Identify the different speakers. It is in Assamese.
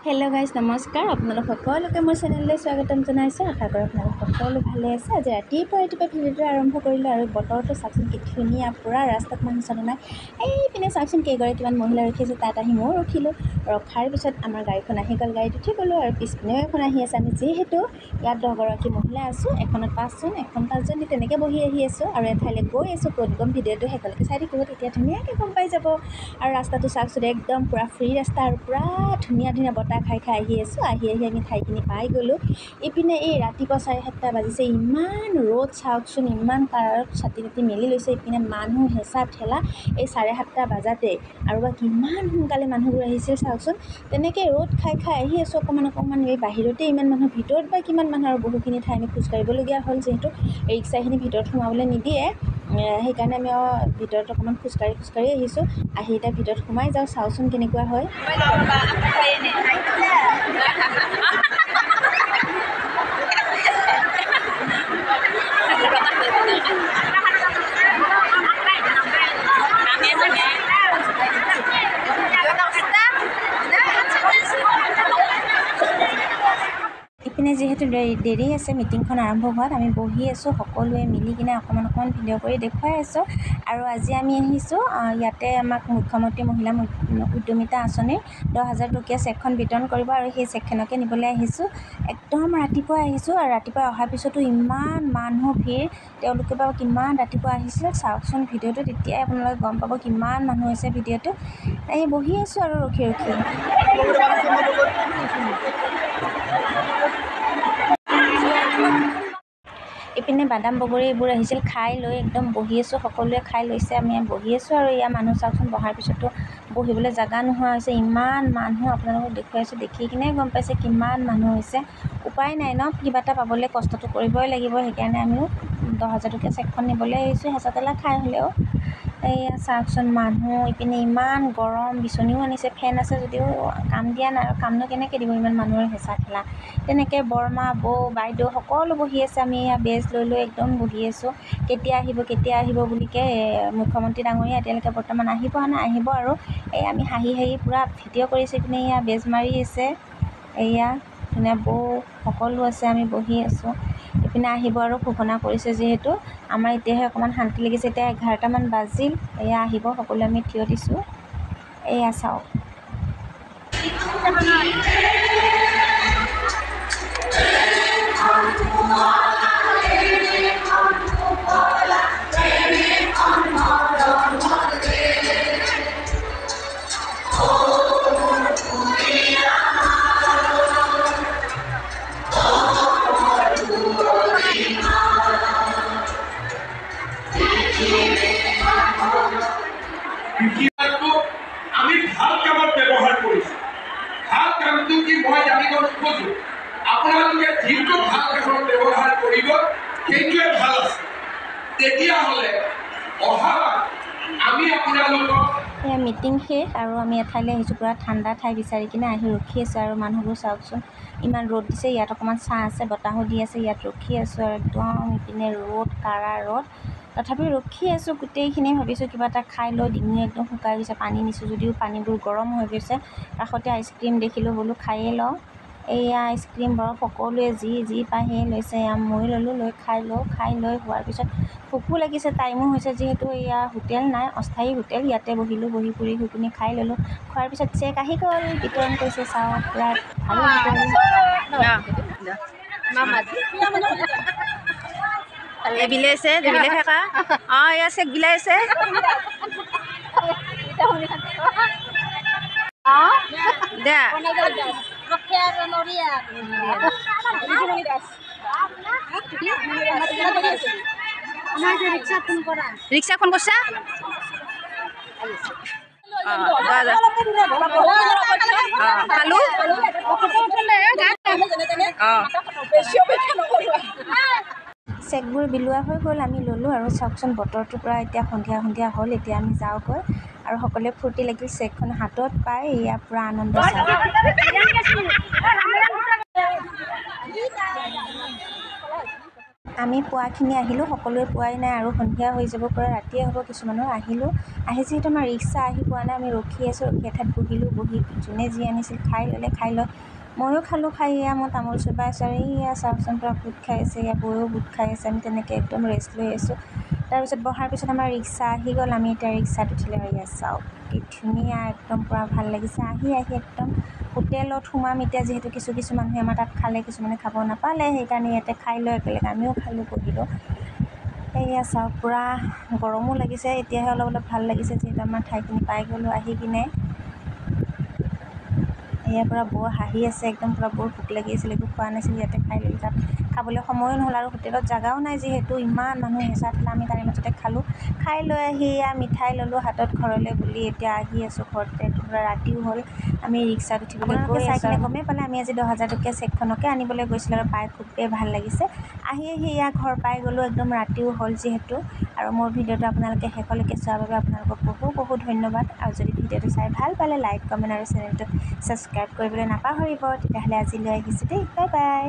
Speaker 1: হেল্ল' গাইজ নমস্কাৰ আপোনালোক সকলোকে মোৰ চেনেললৈ স্বাগতম জনাইছোঁ। আশা কৰোঁ আপোনালোক সকলো ভালে আছে। আজি ৰাতিপুৱা ভিডিঅ'টো আৰম্ভ কৰিলোঁ আৰু বতৰটো চাওকচোন কি ধুনীয়া, পূৰা ৰাস্তাত মানুহ চানুহ নাই। এইপিনে চাওকচোন কেইগৰাকীমান মহিলা ৰখিছে, তাত আহি ময়ো ৰখিলোঁ। ৰখাৰ পিছত আমাৰ গাড়ীখন আহি গ'ল, গাড়ীত উঠি গ'লোঁ আৰু পিছপিনেও এখন আহি আছে। আমি যিহেতু ইয়াত 10গৰাকী মহিলা আছোঁ, এখনত 5জন, এখন 5জন তেনেকৈ বহি আহি আছোঁ আৰু এঠাইলৈ গৈ আছোঁ। ক'ত গ'ম ভিডিঅ'টো শেষলৈকে চাই থাকিব, তেতিয়া ধুনীয়াকৈ গম পাই যাব। আৰু ৰাস্তাটো চাওকচোন একদম পূৰা ফ্ৰী ৰাস্তা আৰু পূৰা ধুনীয়া ধুনীয়া বতাহ খাই আহি আছোঁ। আহি আমি ঠাইখিনি পাই গ'লোঁ। ইপিনে এই ৰাতিপুৱা 7:30 বাজিছে, ইমান ৰ'দ চাওকচোন, ইমান কাৰত ছাতি তাতি মেলি লৈছে। ইপিনে মানুহ হেঁচা ঠেলা এই 7:30 বজাতেই, আৰু বা কিমান সোনকালে মানুহবোৰ আহিছিল চাওকচোন। তেনেকৈ ৰ'দ খাই আহি আছোঁ অকণমান এই বাহিৰতে ইমান মানুহ, ভিতৰত বা কিমান মানুহ, আৰু বহুখিনি ঠাই আমি খোজকাঢ়িবলগীয়া হ'ল যিহেতু ৰিক্সাখিনি ভিতৰত সোমাবলৈ নিদিয়ে। সেইকাৰণে আমি ভিতৰত অকণমান খোজকাঢ়ি আহিছোঁ। আহি এতিয়া ভিতৰত সোমাই যাওঁ, চাওঁচোন কেনেকুৱা হয়। ইপিনে যিহেতু দেৰি আছে মিটিংখন আৰম্ভ হোৱাত, আমি বহি আছোঁ সকলোৱে মিলি কিনে অকণমান ভিডিঅ' কৰি দেখুৱাই আছোঁ। আৰু আজি আমি আহিছোঁ ইয়াতে আমাক মুখ্যমন্ত্ৰী মহিলা উদ্যমিতা আঁচনিৰ 10,000 টকীয়া চেকখন বিতৰণ কৰিব, আৰু সেই চেকখনকে নিবলৈ আহিছোঁ। একদম ৰাতিপুৱা আহিছোঁ, আৰু ৰাতিপুৱা অহাৰ পিছতো ইমান মানুহ ভিৰ। তেওঁলোকে বাৰু কিমান ৰাতিপুৱা আহিছিলে চাওকচোন ভিডিঅ'টো, তেতিয়াই আপোনালোকে গম পাব কিমান মানুহ হৈছে ভিডিঅ'টো। এই বহি আছোঁ আৰু ৰখি ইপিনে বাদাম বগৰী এইবোৰ আহিছিল, খাই লৈ একদম বহি আছোঁ। সকলোৱে খাই লৈছে, আমি বহি আছোঁ। আৰু ইয়াৰ মানুহ চাওকচোন, বহাৰ পিছতো বহিবলৈ জেগা নোহোৱা হৈছে। ইমান মানুহ আপোনালোকক দেখুৱাইছোঁ, দেখি কিনে গম পাইছে কিমান মানুহ হৈছে। উপায় নাই ন, কিবা এটা পাবলৈ কষ্টটো কৰিবই লাগিব। সেইকাৰণে আমিও 10,000 টকীয়া চেকখন নিবলৈ আহিছোঁ, হেঁচা তেলা খাই হ'লেও। এয়া চাওকচোন মানুহ, ইপিনে ইমান গৰম, বিচনীও আনিছে, ফেন আছে যদিও কাম দিয়া নাই, আৰু কামনো কেনেকৈ দিব ইমান মানুহৰ হেঁচা ঠেলা। তেনেকৈ বৰমা বৌ বাইদেউ সকলো বহি আছে। আমি এয়া বেজ লৈ একদম বহি আছোঁ। কেতিয়া আহিব বুলিকৈ মুখ্যমন্ত্ৰী ডাঙৰীয়া এতিয়ালৈকে বৰ্তমান আহি পোৱা নাই, আহিব আৰু। এই আমি হাঁহি পূৰা ভিডিঅ' কৰিছোঁ। ইপিনে এয়া বেজ মাৰি আছে, এয়া ধুনীয়া বৌ সকলো আছে, আমি বহি আছোঁ। ইপিনে আহিব আৰু ঘোষণা কৰিছে যিহেতু আমাৰ এতিয়াহে অকণমান শান্তি লাগিছে। এতিয়া 11টামান বাজিল, এয়া আহিব, সকলোৱে আমি থিয় দিছোঁ। এয়া চাওক
Speaker 2: আমি ভাল কামত ব্যৱহাৰ কৰিছোঁ। ভাল কামটো কি মই জানিব নোখোজোঁ। আপোনালোকে যিটো ভাল কামত ব্যৱহাৰ কৰিব সেইটোৱে ভাল আছে। তেতিয়াহ'লে অহাবাৰ আমি আপোনালোকক
Speaker 1: মিটিং শেষ আৰু আমি এঠাইলৈ আহিছোঁ। পূৰা ঠাণ্ডা ঠাই বিচাৰি কিনে আহি ৰখি আছোঁ। আৰু মানুহবোৰ চাওকচোন, ইমান ৰ'দ দিছে। ইয়াত অকণমান ছাঁ আছে, বতাহো দি আছে। ইয়াত ৰখি আছোঁ আৰু একদম ইপিনে ৰ'দ, কাৰা ৰ'দ। তথাপি ৰখি আছোঁ গোটেইখিনি। ভাবিছোঁ কিবা এটা খাই লৈ, ডিঙি একদম শুকাই গৈছে। পানী নিছোঁ যদিও পানীবোৰ গৰম হৈ গৈছে। কাষতে আইচক্ৰীম দেখিলোঁ, বোলো খায়েই লওঁ। এয়া আইচক্ৰীম বৰফ সকলোৱে যি পায় সেয়ে লৈছে। এয়া মই ল'লোঁ, খাই লৈ হোৱাৰ পিছত ভোকো লাগিছে, টাইমো হৈছে যিহেতু। এয়া হোটেল নাই, অস্থায়ী হোটেল, ইয়াতে বহিলোঁ। বহি পুৰি শুকুনি খাই ল'লোঁ। খোৱাৰ পিছত চেক আহি গ'ল, বিতৰণ কৰিছে। চাওক পূৰা ভাল বিলাইছে, বিলাই থাকা। এয়া চেক বিলাইছে। ৰিক্সা ফোন কৰছা? চেকবোৰ বিলোৱা হৈ গ'ল, আমি ল'লোঁ। আৰু চাওকচোন বতৰটোৰ পৰা এতিয়া সন্ধিয়া হ'ল। এতিয়া আমি যাওঁগৈ, আৰু সকলোৱে ফূৰ্তি লাগিল। চেকখন হাতত পাই এয়া পূৰা আনন্দ। আমি পোৱা পুৰাখিনি আহিলোঁ, সকলোৱে পোৱাই নাই আৰু সন্ধিয়া হৈ যাব পৰা ৰাতিয়ে হ'ব কিছুমানৰ। আহিলোঁ, আহি যিহেতু আমাৰ ৰিক্সা আহি পোৱা নাই, আমি ৰখি আছোঁ, ৰখি এঠাইত বহিলোঁ, বহি যোনে যি আনিছিল খাই ল'লে, খাই লৈ ময়ো খালোঁ। খাই এয়া মই তামোল চোবাই আছোঁ আৰু এইয়া চাওকচোন পূৰা বুট খাই আছে, এয়া বৈও বুট খাই আছে, আমি তেনেকৈ একদম ৰেষ্ট লৈ আছোঁ। তাৰপিছত বহাৰ পিছত আমাৰ ৰিক্সা আহি গ'ল, আমি এতিয়া ৰিক্সাত উঠিলে আৰু এয়া চাওক কি ধুনীয়া, একদম পূৰা ভাল লাগিছে। আহি একদম হোটেলত সোমাম এতিয়া, যিহেতু কিছু মানুহে আমাৰ তাত খালে, কিছুমানে খাব নাপালে, সেইকাৰণে ইয়াতে খাই লৈ একেলগে আমিও খালোঁ, বহিলোঁ। এয়া চাওক পূৰা গৰমো লাগিছে, এতিয়াহে অলপ ভাল লাগিছে যিহেতু আমাৰ ঠাইখিনি পাই গ'লোঁ। আহি কিনে ইয়াৰ পৰা বৌ হাঁহি আছে, একদম পূৰা বৰ ভোক লাগি আছিল, একো খোৱা নাছিল, ইয়াতে খাই ল'লোঁ। তাত খাবলৈ সময়ো নহ'ল আৰু হোটেলত জেগাও নাই, যিহেতু ইমান মানুহ হেঁচা ঠেলা, আমি তাৰে মাজতে খালোঁ। খাই লৈ আহি এয়া মিঠাই ল'লোঁ হাতত ঘৰলৈ বুলি, এতিয়া আহি আছোঁ ঘৰতে। পূৰা ৰাতিও হ'ল, আমি ৰিক্সাত উঠিবলৈ গৈ আছোঁ। চাই গমেই পালে আমি আজি 10,000 টকীয়া চেকখনকে আনিবলৈ গৈছিলোঁ আৰু পাই খুবেই ভাল লাগিছে। আহি এয়া ঘৰ পাই গ'লোঁ, একদম ৰাতিও হ'ল যিহেতু। আৰু মোৰ ভিডিঅ'টো আপোনালোকে শেষলৈকে চোৱাৰ বাবে আপোনালোকক বহুত ধন্যবাদ। আৰু যদি ভিডিঅ'টো চাই ভাল পালে লাইক, কমেণ্ট আৰু চেনেলটো ছাবস্ক্ৰাইব কৰিবলৈ নাপাহৰিব। তেতিয়াহ'লে আজিলৈ আহিছোঁ দেই, বাই বাই।